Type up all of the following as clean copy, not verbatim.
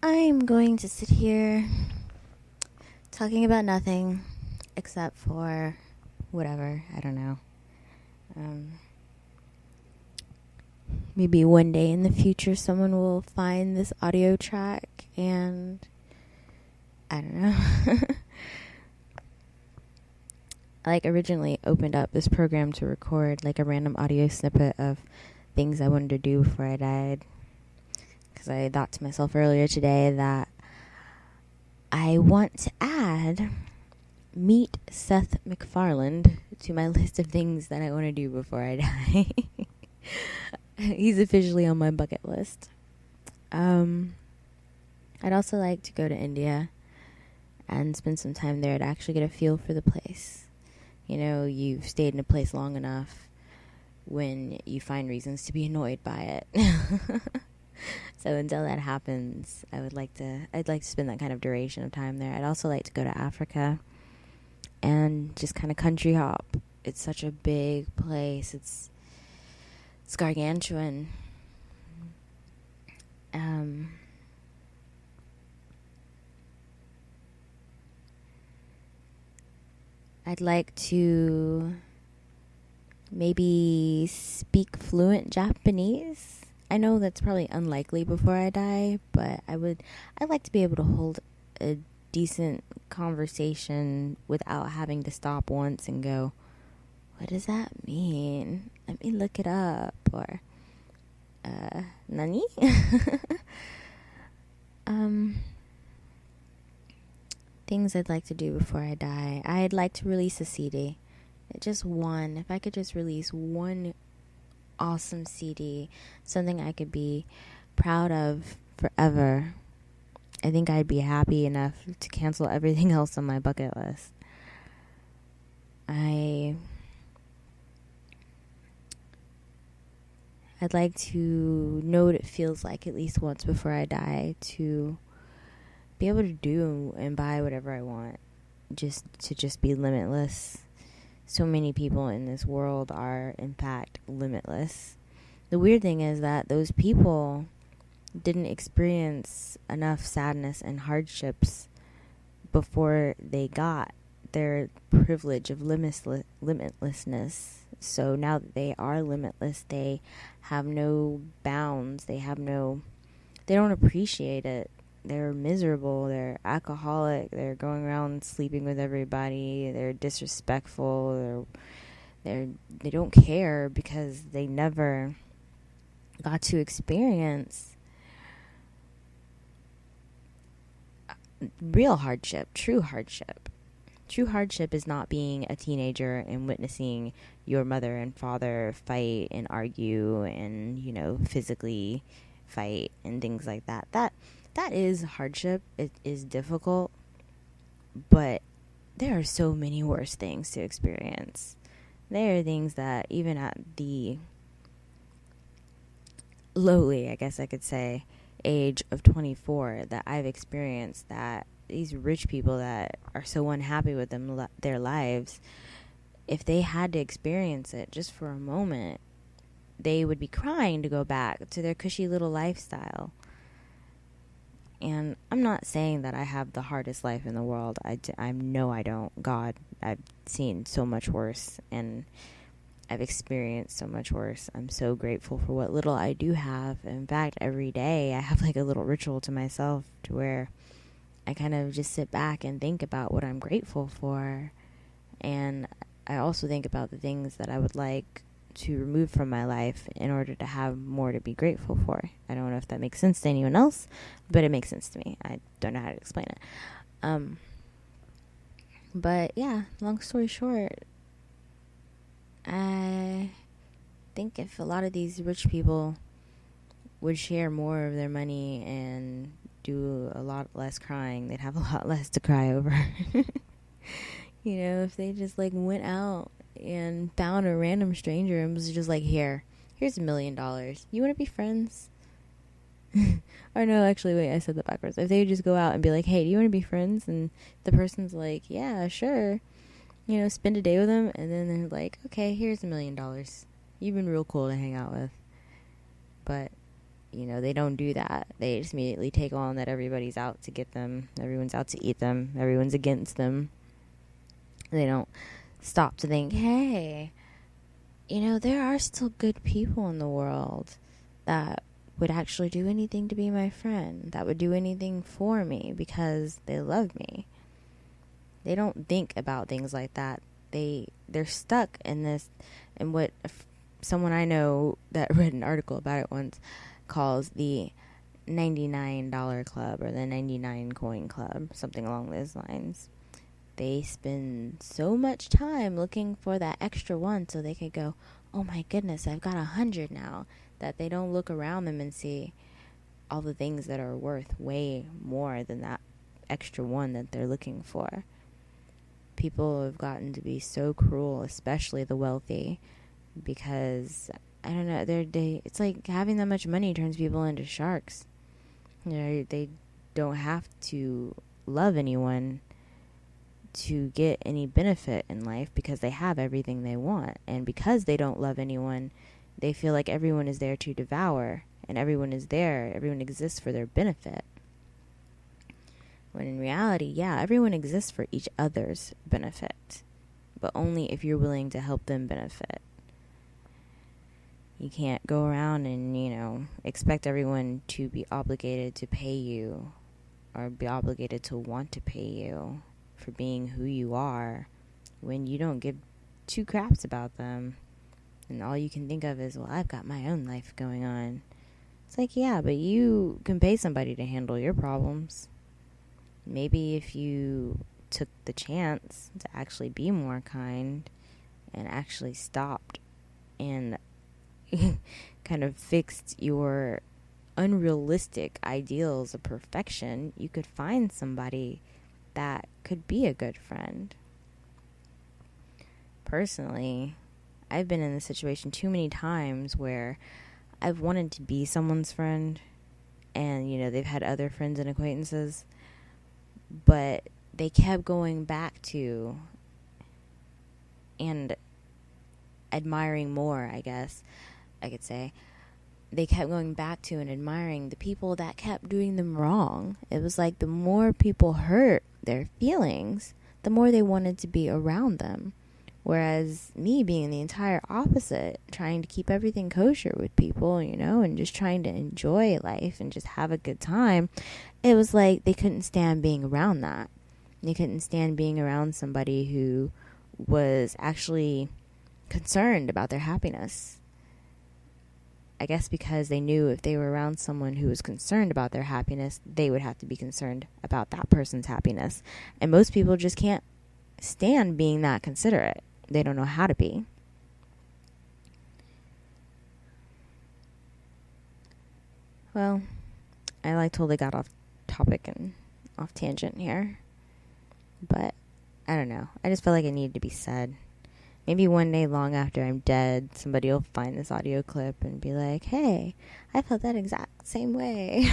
I'm going to sit here talking about nothing except for whatever. I don't know. Maybe one day in the future someone will find this audio track and I don't know. I originally opened up this program to record a random audio snippet of things I wanted to do before I died. Because I thought to myself earlier today that I want to add meet Seth MacFarlane to my list of things that I want to do before I die. He's officially on my bucket list. I'd also like to go to India and spend some time there to actually get a feel for the place. You know, you've stayed in a place long enough when you find reasons to be annoyed by it. So until that happens, I'd like to spend that kind of duration of time there. I'd also like to go to Africa and just kind of country hop. It's such a big place. It's gargantuan. I'd like to maybe speak fluent Japanese. I know that's probably unlikely before I die, but I'd like to be able to hold a decent conversation without having to stop once and go, what does that mean? Let me look it up. Or, nani? Things I'd like to do before I die. I'd like to release a CD. Just one. If I could just release one awesome CD, something I could be proud of forever, I think I'd be happy enough to cancel everything else on my bucket list. I'd like to know what it feels like at least once before I die, to be able to do and buy whatever I want, just be limitless. So many people in this world are, in fact, limitless. The weird thing is that those people didn't experience enough sadness and hardships before they got their privilege of limitlessness. So now that they are limitless, they have no bounds. They don't appreciate it. They're miserable. They're alcoholic. They're going around sleeping with everybody. They're disrespectful. They don't care because they never got to experience real hardship, true hardship. True hardship is not being a teenager and witnessing your mother and father fight and argue and, physically fight and things like that. That is hardship. It is difficult, but there are so many worse things to experience. There are things that even at the lowly, I guess I could say, age of 24 that I've experienced, that these rich people that are so unhappy with their lives, if they had to experience it just for a moment, they would be crying to go back to their cushy little lifestyle. And I'm not saying that I have the hardest life in the world. I know I don't. God, I've seen so much worse, and I've experienced so much worse. I'm so grateful for what little I do have. In fact, every day I have a little ritual to myself to where I kind of just sit back and think about what I'm grateful for. And I also think about the things that I would like to remove from my life in order to have more to be grateful for. I don't know if that makes sense to anyone else, but it makes sense to me. I don't know how to explain it. But yeah, long story short, I think if a lot of these rich people would share more of their money and do a lot less crying, they'd have a lot less to cry over. If they just went out and found a random stranger and was just here's $1 million. You want to be friends? Or no, actually, wait, I said that backwards. If they would just go out and be like, hey, do you want to be friends? And the person's like, yeah, sure. Spend a day with them, and then they're like, okay, here's $1 million. You've been real cool to hang out with. But they don't do that. They just immediately take on that everybody's out to get them, everyone's out to eat them, everyone's against them. They don't stop to think, hey, there are still good people in the world that would actually do anything to be my friend, that would do anything for me because they love me. They don't think about things like that. They're stuck in this, and what someone I know that read an article about it once calls the $99 club or the 99 coin club, something along those lines. They spend so much time looking for that extra one so they could go, oh my goodness, I've got 100 now, that they don't look around them and see all the things that are worth way more than that extra one that they're looking for. People have gotten to be so cruel, especially the wealthy, because I don't know, it's like having that much money turns people into sharks. They don't have to love anyone to get any benefit in life because they have everything they want. And because they don't love anyone, they feel like everyone is there to devour, and everyone exists for their benefit. When in reality, yeah, everyone exists for each other's benefit, but only if you're willing to help them benefit. You can't go around and, expect everyone to be obligated to pay you or be obligated to want to pay you for being who you are when you don't give two craps about them. And all you can think of is, well, I've got my own life going on. It's like, yeah, but you can pay somebody to handle your problems. Maybe if you took the chance to actually be more kind and actually stopped and kind of fixed your unrealistic ideals of perfection, you could find somebody that could be a good friend. Personally, I've been in this situation too many times where I've wanted to be someone's friend, and they've had other friends and acquaintances, but they kept going back to and admiring more, I guess I could say. They kept going back to and admiring the people that kept doing them wrong. It was like the more people hurt their feelings, the more they wanted to be around them. Whereas me being the entire opposite, trying to keep everything kosher with people, and just trying to enjoy life and just have a good time, it was like they couldn't stand being around that. They couldn't stand being around somebody who was actually concerned about their happiness. I guess because they knew if they were around someone who was concerned about their happiness, they would have to be concerned about that person's happiness. And most people just can't stand being that considerate. They don't know how to be. Well, I totally got off topic and off tangent here. But I don't know. I just felt like it needed to be said. Maybe one day long after I'm dead, somebody will find this audio clip and be like, hey, I felt that exact same way.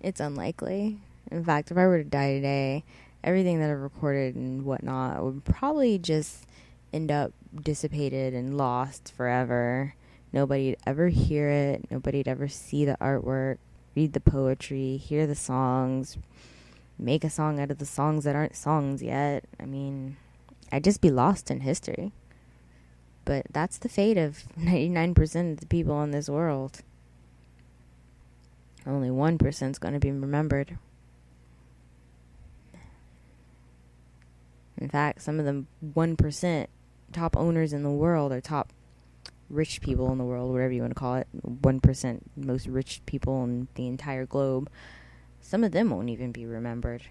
It's unlikely. In fact, if I were to die today, everything that I've recorded and whatnot would probably just end up dissipated and lost forever. Nobody'd ever hear it. Nobody'd ever see the artwork, read the poetry, hear the songs, make a song out of the songs that aren't songs yet. I mean, I'd just be lost in history. But that's the fate of 99% of the people in this world. Only 1% is going to be remembered. In fact, some of the 1% top owners in the world, or top rich people in the world, whatever you want to call it, 1% most rich people in the entire globe, some of them won't even be remembered.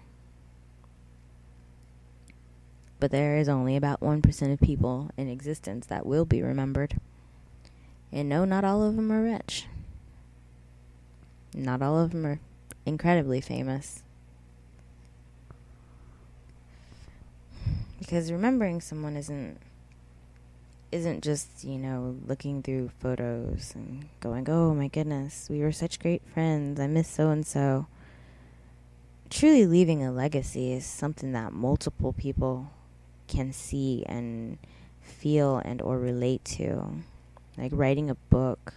But there is only about 1% of people in existence that will be remembered. And no, not all of them are rich. Not all of them are incredibly famous. Because remembering someone isn't just, looking through photos and going, oh my goodness, we were such great friends, I miss so-and-so. Truly leaving a legacy is something that multiple people can see and feel and or relate to. Like writing a book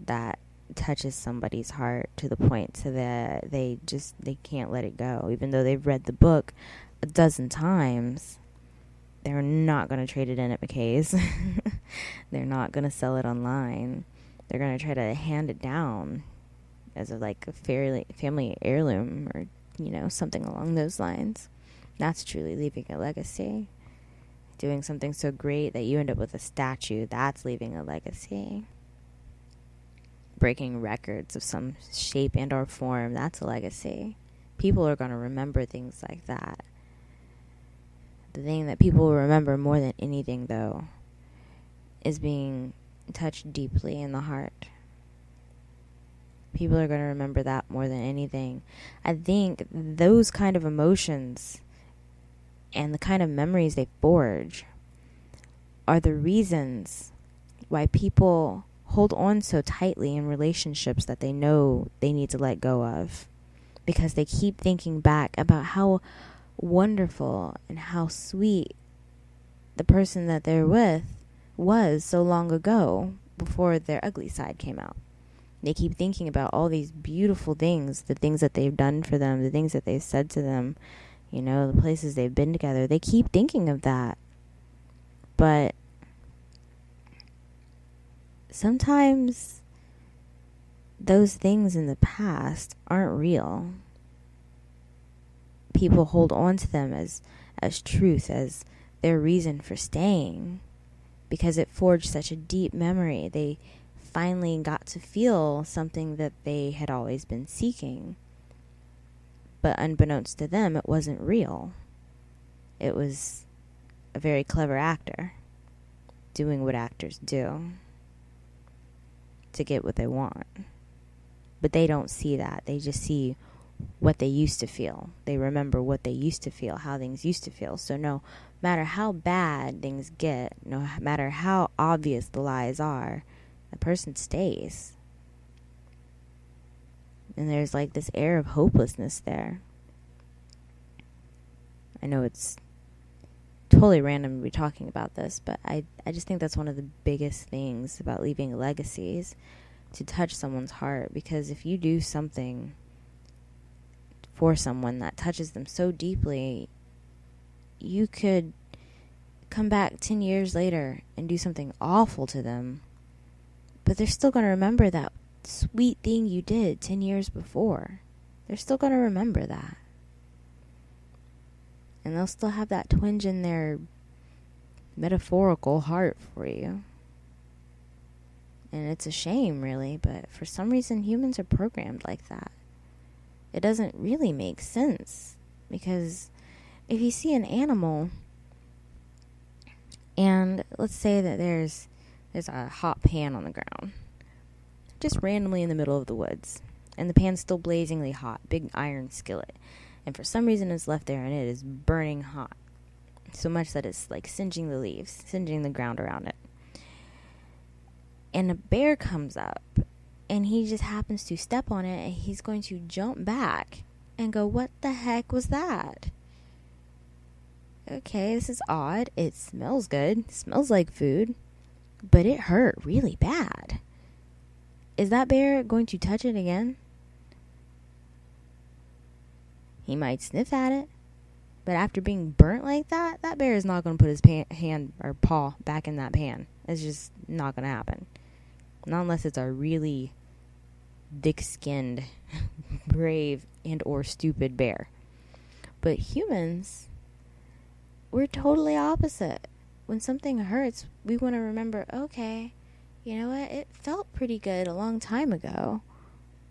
that touches somebody's heart to the point so that they can't let it go. Even though they've read the book a dozen times, they're not going to trade it in at McKay's. They're not going to sell it online. They're going to try to hand it down as a family heirloom or, something along those lines. That's truly leaving a legacy. Doing something so great that you end up with a statue, that's leaving a legacy. Breaking records of some shape and or form, that's a legacy. People are going to remember things like that. The thing that people will remember more than anything, though, is being touched deeply in the heart. People are going to remember that more than anything. I think those kind of emotions and the kind of memories they forge are the reasons why people hold on so tightly in relationships that they know they need to let go of, because they keep thinking back about how wonderful and how sweet the person that they're with was so long ago before their ugly side came out. They keep thinking about all these beautiful things, the things that they've done for them, the things that they've said to them, the places they've been together. They keep thinking of that. But sometimes those things in the past aren't real. People hold on to them as truth, as their reason for staying, because it forged such a deep memory. They finally got to feel something that they had always been seeking. But unbeknownst to them, it wasn't real. It was a very clever actor doing what actors do to get what they want. But they don't see that. They just see what they used to feel. They remember what they used to feel, how things used to feel. So no matter how bad things get, no matter how obvious the lies are, the person stays. And there's like this air of hopelessness there. I know it's totally random to be talking about this, but I just think that's one of the biggest things about leaving a legacy is to touch someone's heart. Because if you do something for someone that touches them so deeply, you could come back 10 years later and do something awful to them, but they're still going to remember that sweet thing you did 10 years before. They're still going to remember that. And they'll still have that twinge in their metaphorical heart for you. And it's a shame, really, but for some reason humans are programmed like that. It doesn't really make sense, because if you see an animal, and let's say that there's a hot pan on the ground, just randomly in the middle of the woods, and the pan's still blazingly hot, big iron skillet, and for some reason it's left there and it is burning hot, so much that it's like singeing the leaves, singeing the ground around it. And a bear comes up, and he just happens to step on it, and he's going to jump back and go, "What the heck was that? Okay, this is odd. It smells good. It smells like food, but it hurt really bad." Is that bear going to touch it again? He might sniff at it, but after being burnt like that, that bear is not going to put his hand or paw back in that pan. It's just not going to happen. Not unless it's a really thick-skinned, brave, and or stupid bear. But humans, we're totally opposite. When something hurts, we want to remember, okay, you know what? It felt pretty good a long time ago,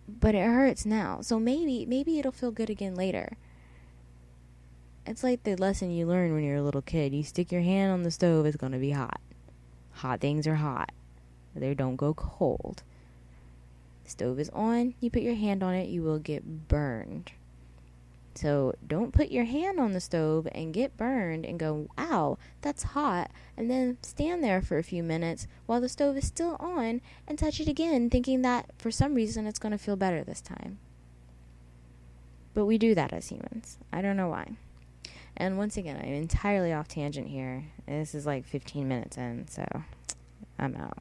but it hurts now. So maybe it'll feel good again later. It's like the lesson you learn when you're a little kid. You stick your hand on the stove, it's going to be hot. Hot things are hot. They don't go cold. The stove is on, you put your hand on it, you will get burned. So don't put your hand on the stove and get burned and go, "Ow, that's hot," and then stand there for a few minutes while the stove is still on and touch it again, thinking that for some reason it's going to feel better this time. But we do that as humans. I don't know why. And once again, I'm entirely off tangent here. This is like 15 minutes in, so I'm out.